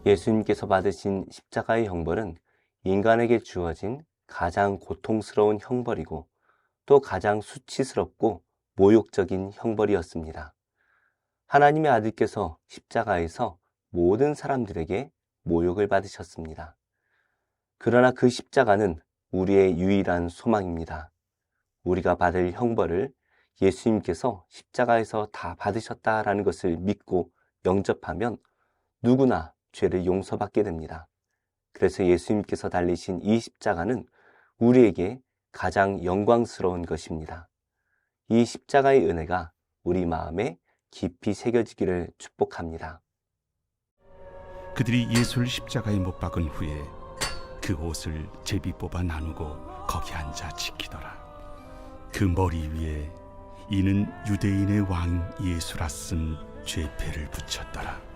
예수님께서 받으신 십자가의 형벌은 인간에게 주어진 가장 고통스러운 형벌이고 또 가장 수치스럽고 모욕적인 형벌이었습니다. 하나님의 아들께서 십자가에서 모든 사람들에게 모욕을 받으셨습니다. 그러나 그 십자가는 우리의 유일한 소망입니다. 우리가 받을 형벌을 예수님께서 십자가에서 다 받으셨다라는 것을 믿고 영접하면 누구나 죄를 용서받게 됩니다. 그래서 예수님께서 달리신 이 십자가는 우리에게 가장 영광스러운 것입니다. 이 십자가의 은혜가 우리 마음에 깊이 새겨지기를 축복합니다. 그들이 예수를 십자가에 못 박은 후에 그 옷을 제비 뽑아 나누고 거기 앉아 지키더라. 그 머리 위에 이는 유대인의 왕 예수라 쓴 죄패를 붙였더라.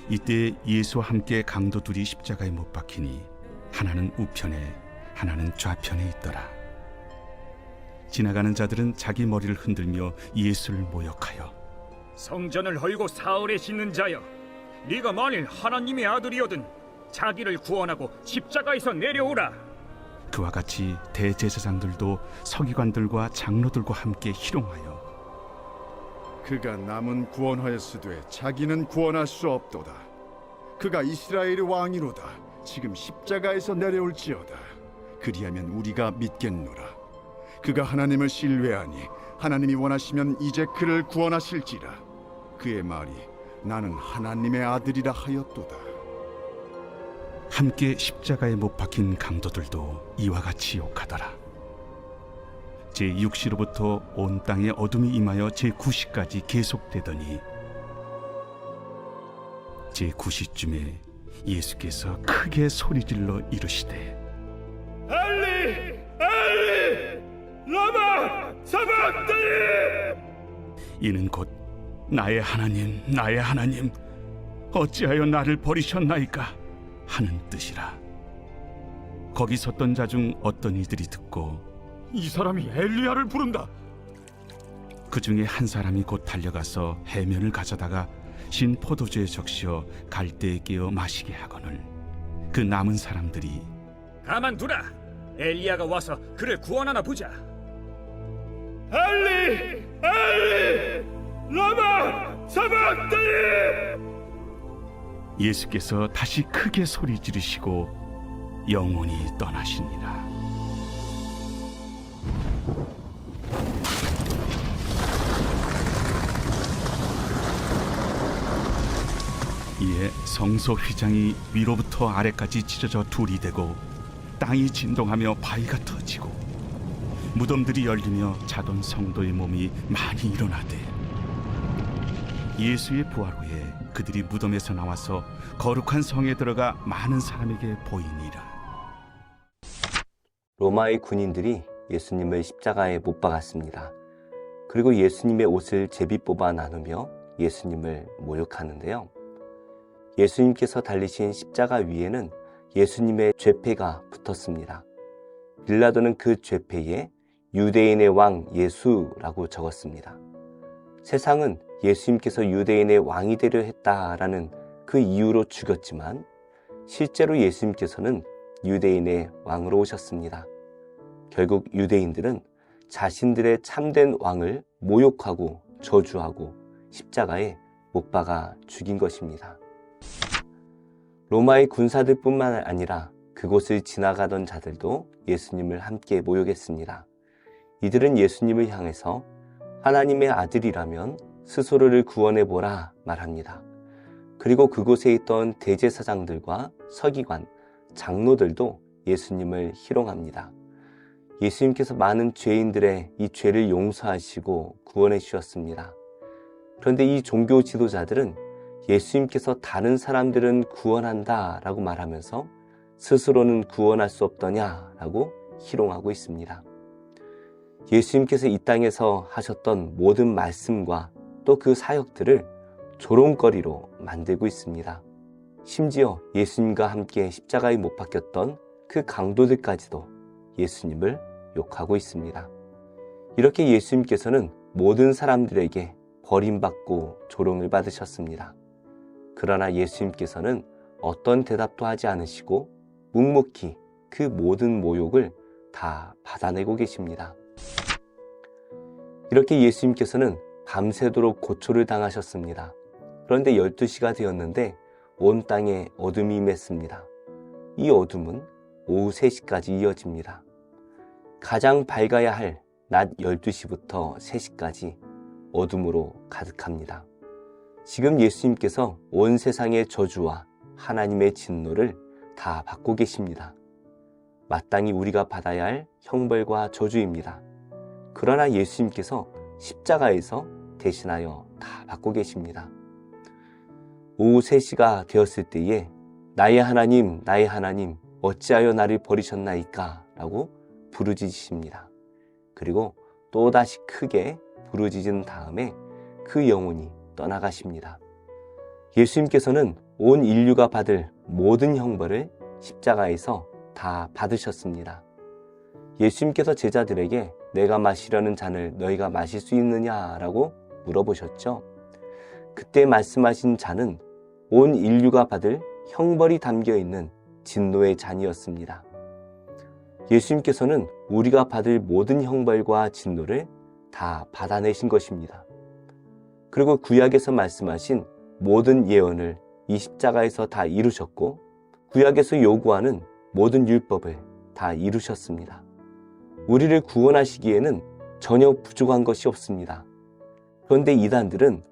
이때 예수와 함께 강도 둘이 십자가에 못 박히니 하나는 우편에 하나는 좌편에 있더라. 지나가는 자들은 자기 머리를 흔들며 예수를 모욕하여 성전을 헐고 사흘에 짓는 자여, 네가 만일 하나님의 아들이거든 자기를 구원하고 십자가에서 내려오라. 그와 같이 대제사장들도 서기관들과 장로들과 함께 희롱하여 그가 남은 구원하였으되 자기는 구원할 수 없도다. 그가 이스라엘의 왕이로다. 지금 십자가에서 내려올지어다. 그리하면 우리가 믿겠노라. 그가 하나님을 신뢰하니 하나님이 원하시면 이제 그를 구원하실지라. 그의 말이 나는 하나님의 아들이라 하였도다. 함께 십자가에 못 박힌 강도들도 이와 같이 욕하더라. 제6시로부터 온 땅에 어둠이 임하여 제9시까지 계속되더니 제9시쯤에 예수께서 크게 소리질러 이르시되 엘리 엘리 라마 사박다니. 이는 곧 나의 하나님 나의 하나님 어찌하여 나를 버리셨나이까 하는 뜻이라. 거기 섰던 자 중 어떤 이들이 듣고 이 사람이 엘리야를 부른다. 그 중에 한 사람이 곧 달려가서 해면을 가져다가 신 포도주에 적시어 갈대에 깨어 마시게 하거늘 그 남은 사람들이 가만두라. 엘리야가 와서 그를 구원하나 보자. 엘리 엘리 라마 사박다니. 예수께서 다시 크게 소리 지르시고 영원히 떠나시니라. 이에 성소 휘장이 위로부터 아래까지 찢어져 둘이 되고 땅이 진동하며 바위가 터지고 무덤들이 열리며 자던 성도의 몸이 많이 일어나되 예수의 부활 후에 그들이 무덤에서 나와서 거룩한 성에 들어가 많은 사람에게 보이니라. 로마의 군인들이 예수님을 십자가에 못 박았습니다. 그리고 예수님의 옷을 제비 뽑아 나누며 예수님을 모욕하는데요. 예수님께서 달리신 십자가 위에는 예수님의 죄패가 붙었습니다. 빌라도는 그 죄패에 유대인의 왕 예수라고 적었습니다. 세상은 예수님께서 유대인의 왕이 되려 했다라는 그 이유로 죽였지만 실제로 예수님께서는 유대인의 왕으로 오셨습니다. 결국 유대인들은 자신들의 참된 왕을 모욕하고 저주하고 십자가에 못 박아 죽인 것입니다. 로마의 군사들뿐만 아니라 그곳을 지나가던 자들도 예수님을 함께 모욕했습니다. 이들은 예수님을 향해서 하나님의 아들이라면 스스로를 구원해보라 말합니다. 그리고 그곳에 있던 대제사장들과 서기관, 장로들도 예수님을 희롱합니다. 예수님께서 많은 죄인들의 이 죄를 용서하시고 구원해 주셨습니다. 그런데 이 종교 지도자들은 예수님께서 다른 사람들은 구원한다 라고 말하면서 스스로는 구원할 수 없더냐 라고 희롱하고 있습니다. 예수님께서 이 땅에서 하셨던 모든 말씀과 또 그 사역들을 조롱거리로 만들고 있습니다. 심지어 예수님과 함께 십자가에 못 박혔던 그 강도들까지도 예수님을 욕하고 있습니다. 이렇게 예수님께서는 모든 사람들에게 버림받고 조롱을 받으셨습니다. 그러나 예수님께서는 어떤 대답도 하지 않으시고 묵묵히 그 모든 모욕을 다 받아내고 계십니다. 이렇게 예수님께서는 밤새도록 고초를 당하셨습니다. 그런데 12시가 되었는데 온 땅에 어둠이 임했습니다. 이 어둠은 오후 3시까지 이어집니다. 가장 밝아야 할 낮 12시부터 3시까지 어둠으로 가득합니다. 지금 예수님께서 온 세상의 저주와 하나님의 진노를 다 받고 계십니다. 마땅히 우리가 받아야 할 형벌과 저주입니다. 그러나 예수님께서 십자가에서 대신하여 다 받고 계십니다. 오후 3시가 되었을 때에 나의 하나님, 나의 하나님, 어찌하여 나를 버리셨나이까? 라고 부르짖으십니다. 그리고 또다시 크게 부르짖은 다음에 그 영혼이 떠나가십니다. 예수님께서는 온 인류가 받을 모든 형벌을 십자가에서 다 받으셨습니다. 예수님께서 제자들에게 내가 마시려는 잔을 너희가 마실 수 있느냐라고 물어보셨죠. 그때 말씀하신 잔은 온 인류가 받을 형벌이 담겨있는 진노의 잔이었습니다. 예수님께서는 우리가 받을 모든 형벌과 진노를 다 받아내신 것입니다. 그리고 구약에서 말씀하신 모든 예언을 이 십자가에서 다 이루셨고 구약에서 요구하는 모든 율법을 다 이루셨습니다. 우리를 구원하시기에는 전혀 부족한 것이 없습니다. 그런데 이단들은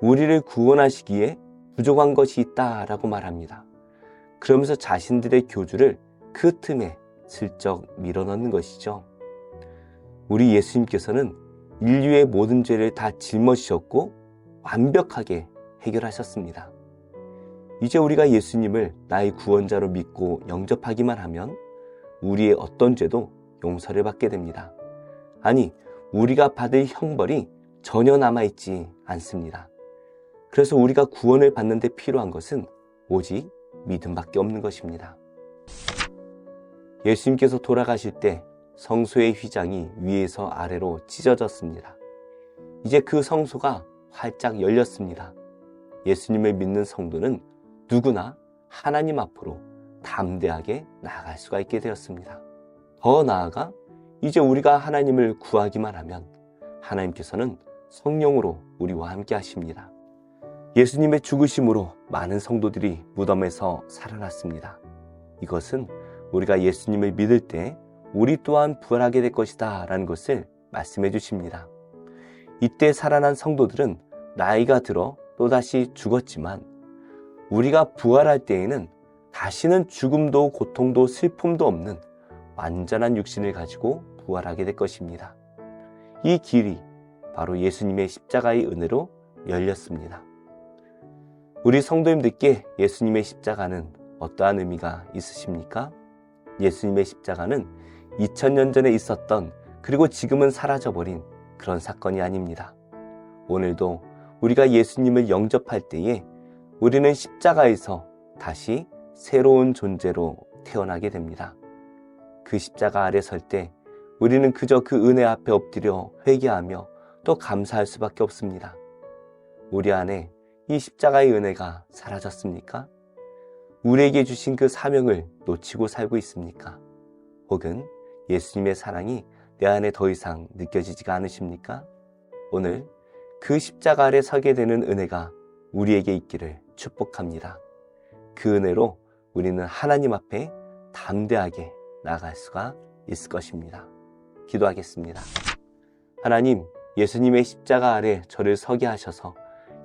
우리를 구원하시기에 부족한 것이 있다라고 말합니다. 그러면서 자신들의 교주를 그 틈에 슬쩍 밀어넣는 것이죠. 우리 예수님께서는 인류의 모든 죄를 다 짊어지셨고 완벽하게 해결하셨습니다. 이제 우리가 예수님을 나의 구원자로 믿고 영접하기만 하면 우리의 어떤 죄도 용서를 받게 됩니다. 아니, 우리가 받을 형벌이 전혀 남아있지 않습니다. 그래서 우리가 구원을 받는 데 필요한 것은 오직 믿음밖에 없는 것입니다. 예수님께서 돌아가실 때 성소의 휘장이 위에서 아래로 찢어졌습니다. 이제 그 성소가 활짝 열렸습니다. 예수님을 믿는 성도는 누구나 하나님 앞으로 담대하게 나아갈 수가 있게 되었습니다. 더 나아가 이제 우리가 하나님을 구하기만 하면 하나님께서는 성령으로 우리와 함께 하십니다. 예수님의 죽으심으로 많은 성도들이 무덤에서 살아났습니다. 이것은 우리가 예수님을 믿을 때 우리 또한 부활하게 될 것이다 라는 것을 말씀해 주십니다. 이때 살아난 성도들은 나이가 들어 또다시 죽었지만 우리가 부활할 때에는 다시는 죽음도 고통도 슬픔도 없는 완전한 육신을 가지고 부활하게 될 것입니다. 이 길이 바로 예수님의 십자가의 은혜로 열렸습니다. 우리 성도님들께 예수님의 십자가는 어떠한 의미가 있으십니까? 예수님의 십자가는 2000년 전에 있었던 그리고 지금은 사라져버린 그런 사건이 아닙니다. 오늘도 우리가 예수님을 영접할 때에 우리는 십자가에서 다시 새로운 존재로 태어나게 됩니다. 그 십자가 아래 설 때 우리는 그저 그 은혜 앞에 엎드려 회개하며 또 감사할 수밖에 없습니다. 우리 안에 이 십자가의 은혜가 사라졌습니까? 우리에게 주신 그 사명을 놓치고 살고 있습니까? 혹은 예수님의 사랑이 내 안에 더 이상 느껴지지가 않으십니까? 오늘 그 십자가 아래 서게 되는 은혜가 우리에게 있기를 축복합니다. 그 은혜로 우리는 하나님 앞에 담대하게 나아갈 수가 있을 것입니다. 기도하겠습니다. 하나님, 예수님의 십자가 아래 저를 서게 하셔서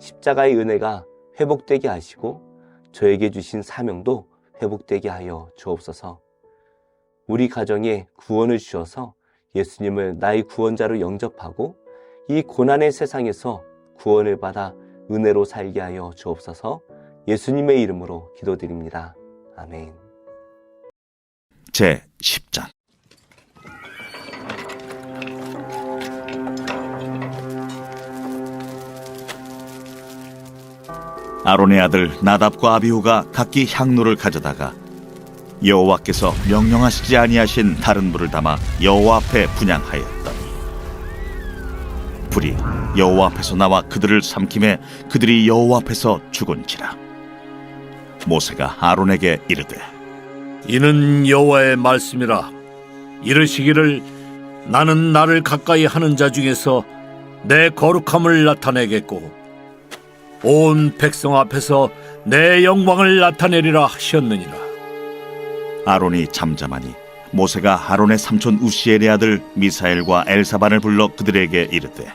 십자가의 은혜가 회복되게 하시고 저에게 주신 사명도 회복되게 하여 주옵소서. 우리 가정에 구원을 주셔서 예수님을 나의 구원자로 영접하고 이 고난의 세상에서 구원을 받아 은혜로 살게 하여 주옵소서. 예수님의 이름으로 기도드립니다. 아멘. 제 10장 아론의 아들 나답과 아비후가 각기 향로를 가져다가 여호와께서 명령하시지 아니하신 다른 불을 담아 여호와 앞에 분향하였더니 불이 여호와 앞에서 나와 그들을 삼킴에 그들이 여호와 앞에서 죽은지라. 모세가 아론에게 이르되 이는 여호와의 말씀이라. 이르시기를 나는 나를 가까이 하는 자 중에서 내 거룩함을 나타내겠고 온 백성 앞에서 내 영광을 나타내리라 하셨느니라. 아론이 잠잠하니 모세가 아론의 삼촌 우시엘의 아들 미사엘과 엘사반을 불러 그들에게 이르되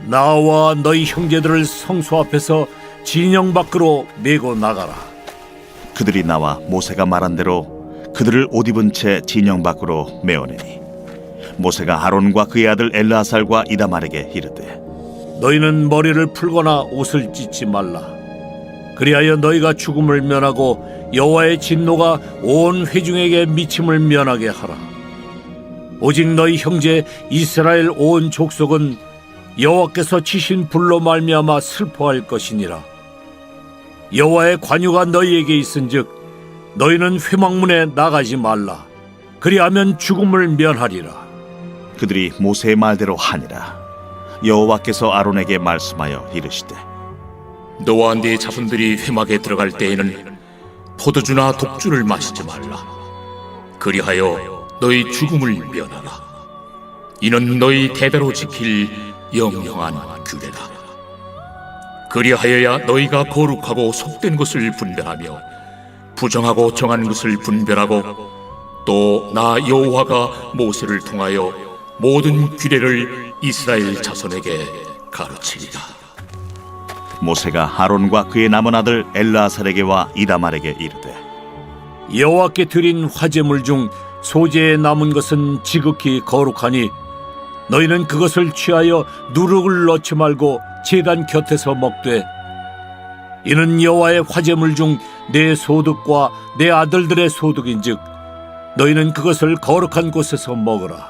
나와 너희 형제들을 성소 앞에서 진영 밖으로 메고 나가라. 그들이 나와 모세가 말한 대로 그들을 옷 입은 채 진영 밖으로 메어내니 모세가 아론과 그의 아들 엘르아살과 이다말에게 이르되 너희는 머리를 풀거나 옷을 찢지 말라. 그리하여 너희가 죽음을 면하고 여호와의 진노가 온 회중에게 미침을 면하게 하라. 오직 너희 형제 이스라엘 온 족속은 여호와께서 치신 불로 말미암아 슬퍼할 것이니라. 여호와의 관유가 너희에게 있은즉 너희는 회막문에 나가지 말라. 그리하면 죽음을 면하리라. 그들이 모세의 말대로 하니라. 여호와께서 아론에게 말씀하여 이르시되 너와 네 자손들이 회막에 들어갈 때에는 포도주나 독주를 마시지 말라. 그리하여 너희 죽음을 면하라. 이는 너희 대대로 지킬 영영한 규례다. 그리하여야 너희가 거룩하고 속된 것을 분별하며 부정하고 정한 것을 분별하고 또 나 여호와가 모세를 통하여 모든 규례를 이스라엘 자손에게 가르치리라. 모세가 아론과 그의 남은 아들 엘르아살에게와 이다말에게 이르되 여호와께 드린 화제물 중 소재에 남은 것은 지극히 거룩하니 너희는 그것을 취하여 누룩을 넣지 말고 제단 곁에서 먹되 이는 여호와의 화제물 중 내 소득과 내 아들들의 소득인즉 너희는 그것을 거룩한 곳에서 먹으라.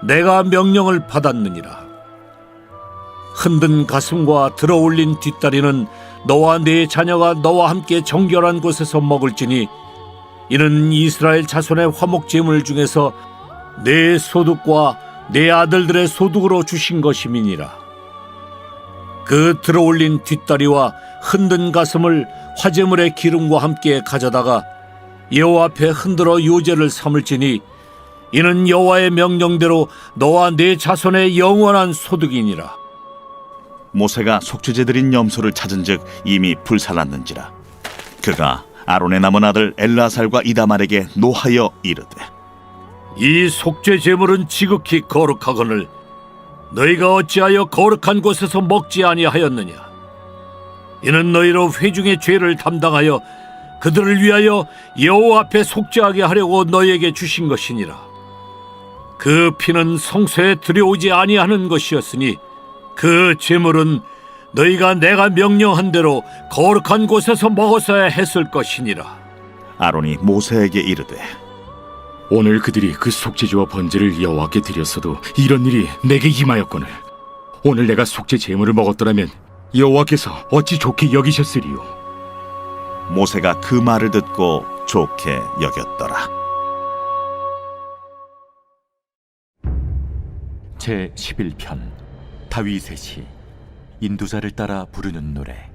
내가 명령을 받았느니라. 흔든 가슴과 들어올린 뒷다리는 너와 네 자녀가 너와 함께 정결한 곳에서 먹을지니 이는 이스라엘 자손의 화목제물 중에서 내 소득과 내 아들들의 소득으로 주신 것임이니라. 그 들어올린 뒷다리와 흔든 가슴을 화제물의 기름과 함께 가져다가 여호와 앞에 흔들어 요제를 삼을지니 이는 여호와의 명령대로 너와 네 자손의 영원한 소득이니라. 모세가 속죄제 드린 염소를 찾은즉 이미 불살랐는지라. 그가 아론의 남은 아들 엘르아살과 이다말에게 노하여 이르되 이 속죄 제물은 지극히 거룩하거늘 너희가 어찌하여 거룩한 곳에서 먹지 아니하였느냐. 이는 너희로 회중의 죄를 담당하여 그들을 위하여 여호와 앞에 속죄하게 하려고 너희에게 주신 것이니라. 그 피는 성소에 들여오지 아니하는 것이었으니 그 제물은 너희가 내가 명령한 대로 거룩한 곳에서 먹었어야 했을 것이니라. 아론이 모세에게 이르되 오늘 그들이 그 속죄제와 번제를 여호와께 드렸어도 이런 일이 내게 임하였거늘 오늘 내가 속죄 제물을 먹었더라면 여호와께서 어찌 좋게 여기셨으리요. 모세가 그 말을 듣고 좋게 여겼더라. 제 11편 다윗의 시 인도자를 따라 부르는 노래.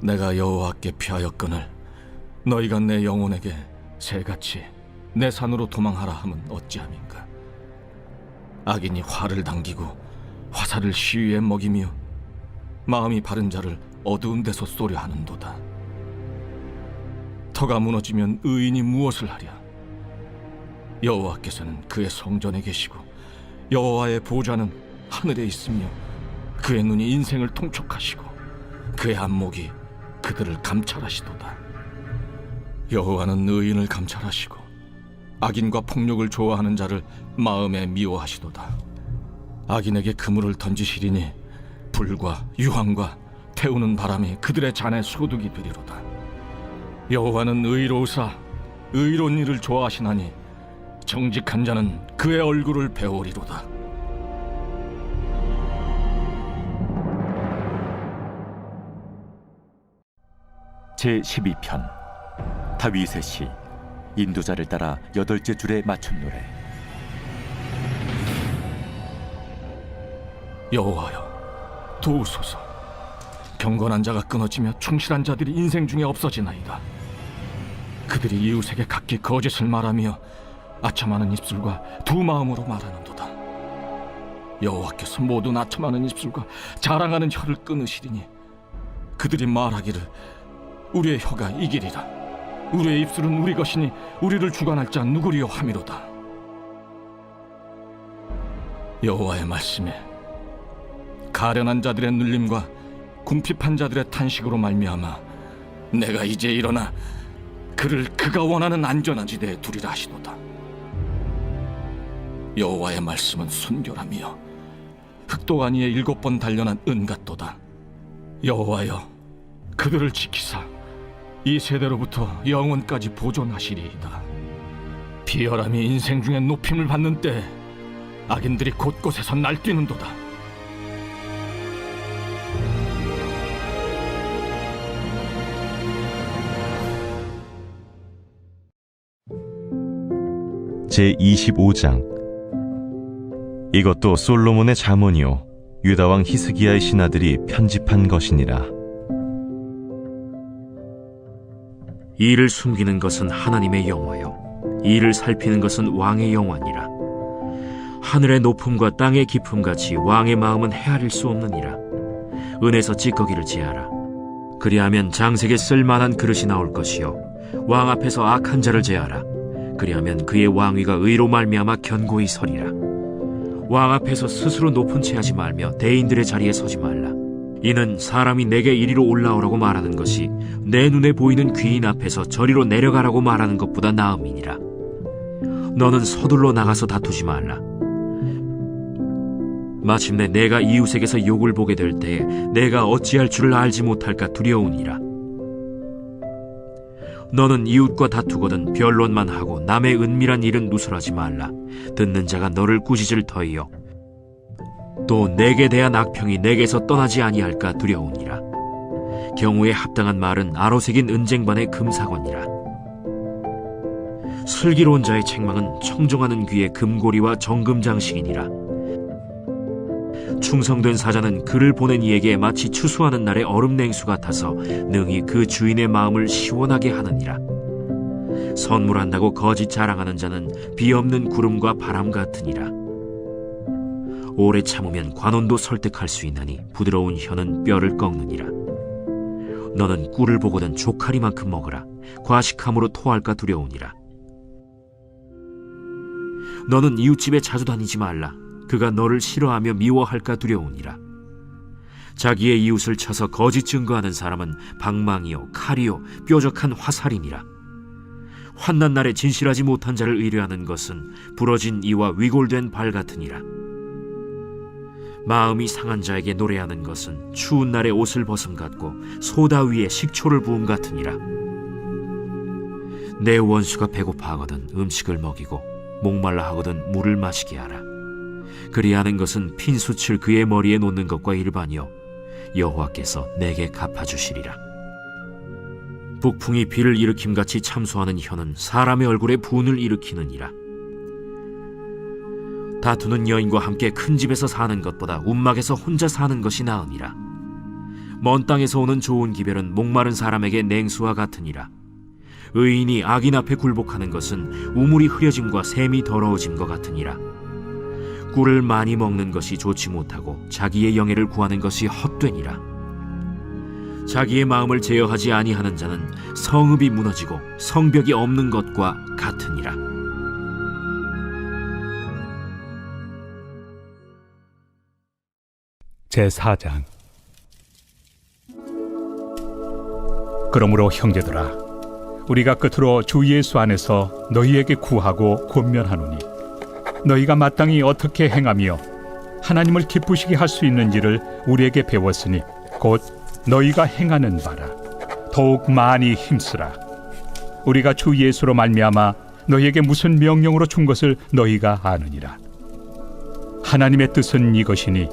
내가 여호와께 피하였거늘 너희가 내 영혼에게 새같이 내 산으로 도망하라 함은 어찌함인가. 악인이 화를 당기고 화살을 시위에 먹이며 마음이 바른 자를 어두운 데서 쏘려 하는도다. 터가 무너지면 의인이 무엇을 하랴. 여호와께서는 그의 성전에 계시고 여호와의 보좌는 하늘에 있으며 그의 눈이 인생을 통촉하시고 그의 안목이 그들을 감찰하시도다. 여호와는 의인을 감찰하시고 악인과 폭력을 좋아하는 자를 마음에 미워하시도다. 악인에게 그물을 던지시리니 불과 유황과 태우는 바람이 그들의 잔의 소득이 되리로다. 여호와는 의로우사 의로운 일을 좋아하시나니 정직한 자는 그의 얼굴을 배우리로다. 제 12편 다윗의 시 인도자를 따라 8째 줄에 맞춘 노래. 여호와여 도우소서. 경건한 자가 끊어지며 충실한 자들이 인생 중에 없어지나이다. 그들이 이웃에게 각기 거짓을 말하며 아첨하는 입술과 두 마음으로 말하는도다. 여호와께서 모든 아첨하는 입술과 자랑하는 혀를 끊으시리니 그들이 말하기를 우리의 혀가 이기리라. 우리의 입술은 우리 것이니 우리를 주관할 자 누구리요 하미로다. 여호와의 말씀에 가련한 자들의 눌림과 궁핍한 자들의 탄식으로 말미암아 내가 이제 일어나 그를 그가 원하는 안전한 지대에 두리라 하시도다. 여호와의 말씀은 순결하며 흑도가 위에 7번 단련한 은 같도다. 여호와여, 그들을 지키사 이 세대로부터 영원까지 보존하시리이다. 비열함이 인생 중에 높임을 받는 때 악인들이 곳곳에서 날뛰는도다. 제25장. 이것도 솔로몬의 잠언이요 유다왕 히스기야의 신하들이 편집한 것이니라. 이를 숨기는 것은 하나님의 영화요 이를 살피는 것은 왕의 영화니라. 하늘의 높음과 땅의 깊음같이 왕의 마음은 헤아릴 수 없느니라. 은에서 찌꺼기를 제하라. 그리하면 장색에 쓸만한 그릇이 나올 것이요 왕 앞에서 악한 자를 제하라. 그리하면 그의 왕위가 의로 말미암아 견고히 서리라. 왕 앞에서 스스로 높은 채 하지 말며 대인들의 자리에 서지 말라. 이는 사람이 내게 이리로 올라오라고 말하는 것이 내 눈에 보이는 귀인 앞에서 저리로 내려가라고 말하는 것보다 나음이니라. 너는 서둘러 나가서 다투지 말라. 마침내 내가 이웃에게서 욕을 보게 될 때에 내가 어찌할 줄을 알지 못할까 두려우니라. 너는 이웃과 다투거든 변론만 하고 남의 은밀한 일은 누설하지 말라. 듣는 자가 너를 꾸짖을 터이요 또 내게 대한 악평이 내게서 떠나지 아니할까 두려우니라. 경우에 합당한 말은 아로새긴 은쟁반의 금사건이라. 슬기로운 자의 책망은 청종하는 귀의 금고리와 정금장식이니라. 충성된 사자는 그를 보낸 이에게 마치 추수하는 날의 얼음 냉수 같아서 능히 그 주인의 마음을 시원하게 하느니라. 선물한다고 거짓 자랑하는 자는 비 없는 구름과 바람 같으니라. 오래 참으면 관원도 설득할 수 있나니 부드러운 혀는 뼈를 꺾느니라. 너는 꿀을 보거든 조카리만큼 먹으라. 과식함으로 토할까 두려우니라. 너는 이웃집에 자주 다니지 말라. 그가 너를 싫어하며 미워할까 두려우니라. 자기의 이웃을 쳐서 거짓 증거하는 사람은 방망이요 칼이요 뾰족한 화살이니라. 환난 날에 진실하지 못한 자를 의뢰하는 것은 부러진 이와 위골된 발 같으니라. 마음이 상한 자에게 노래하는 것은 추운 날에 옷을 벗음 같고 소다 위에 식초를 부음 같으니라. 내 원수가 배고파하거든 음식을 먹이고 목말라 하거든 물을 마시게 하라. 그리하는 것은 핀숯을 그의 머리에 놓는 것과 일반이요 여호와께서 내게 갚아주시리라. 북풍이 비를 일으킴같이 참소하는 혀는 사람의 얼굴에 분을 일으키느니라. 다투는 여인과 함께 큰 집에서 사는 것보다 움막에서 혼자 사는 것이 나으니라. 먼 땅에서 오는 좋은 기별은 목마른 사람에게 냉수와 같으니라. 의인이 악인 앞에 굴복하는 것은 우물이 흐려짐과 샘이 더러워짐과 같으니라. 꿀을 많이 먹는 것이 좋지 못하고 자기의 영예를 구하는 것이 헛되니라. 자기의 마음을 제어하지 아니하는 자는 성읍이 무너지고 성벽이 없는 것과 같으니라. 제4장. 그러므로 형제들아, 우리가 끝으로 주 예수 안에서 너희에게 구하고 권면하노니 너희가 마땅히 어떻게 행하며 하나님을 기쁘시게 할 수 있는지를 우리에게 배웠으니 곧 너희가 행하는 바라. 더욱 많이 힘쓰라. 우리가 주 예수로 말미암아 너희에게 무슨 명령으로 준 것을 너희가 아느니라. 하나님의 뜻은 이것이니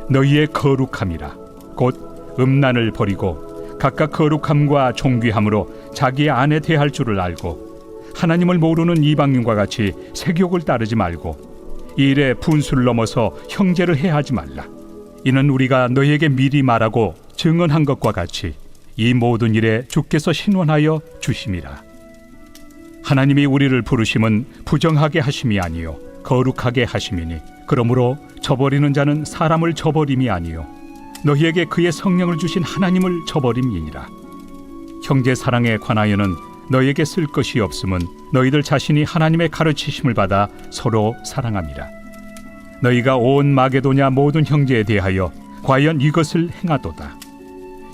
너희의 거룩함이라. 곧 음란을 버리고 각각 거룩함과 존귀함으로 자기의 아내 대할 줄을 알고 하나님을 모르는 이방인과 같이 색욕을 따르지 말고 이 일에 분수를 넘어서 형제를 해하지 말라. 이는 우리가 너희에게 미리 말하고 증언한 것과 같이 이 모든 일에 주께서 신원하여 주심이라. 하나님이 우리를 부르심은 부정하게 하심이 아니요 거룩하게 하심이니 그러므로 저버리는 자는 사람을 저버림이 아니요 너희에게 그의 성령을 주신 하나님을 저버림이니라. 형제 사랑에 관하여는 너희에게 쓸 것이 없음은 너희들 자신이 하나님의 가르치심을 받아 서로 사랑함이라. 너희가 온 마게도냐 모든 형제에 대하여 과연 이것을 행하도다.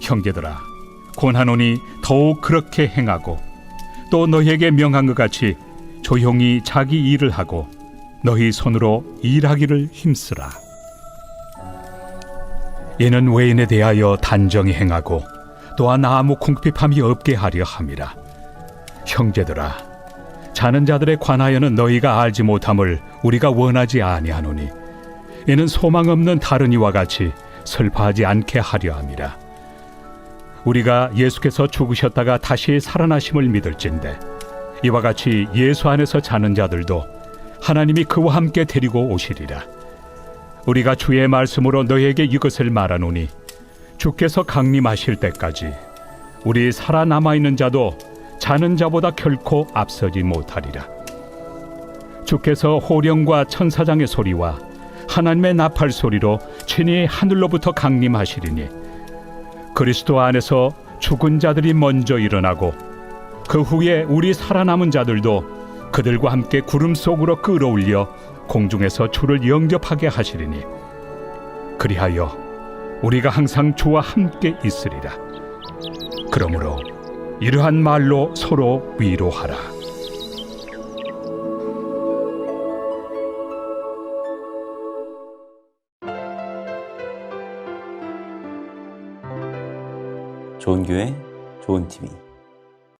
형제들아, 권하노니 더욱 그렇게 행하고 또 너희에게 명한 것 같이 조용히 자기 일을 하고 너희 손으로 일하기를 힘쓰라. 이는 외인에 대하여 단정히 행하고 또한 아무 궁핍함이 없게 하려 함이라. 형제들아, 자는 자들에 관하여는 너희가 알지 못함을 우리가 원하지 아니하노니 이는 소망 없는 다른 이와 같이 슬퍼하지 않게 하려 함이라. 우리가 예수께서 죽으셨다가 다시 살아나심을 믿을진대 이와 같이 예수 안에서 자는 자들도 하나님이 그와 함께 데리고 오시리라. 우리가 주의 말씀으로 너희에게 이것을 말하노니 주께서 강림하실 때까지 우리 살아남아 있는 자도 자는 자보다 결코 앞서지 못하리라. 주께서 호령과 천사장의 소리와 하나님의 나팔 소리로 친히 하늘로부터 강림하시리니 그리스도 안에서 죽은 자들이 먼저 일어나고 그 후에 우리 살아남은 자들도 그들과 함께 구름 속으로 끌어올려 공중에서 주를 영접하게 하시리니 그리하여 우리가 항상 주와 함께 있으리라. 그러므로 이러한 말로 서로 위로하라. 좋은 교회, 좋은 TV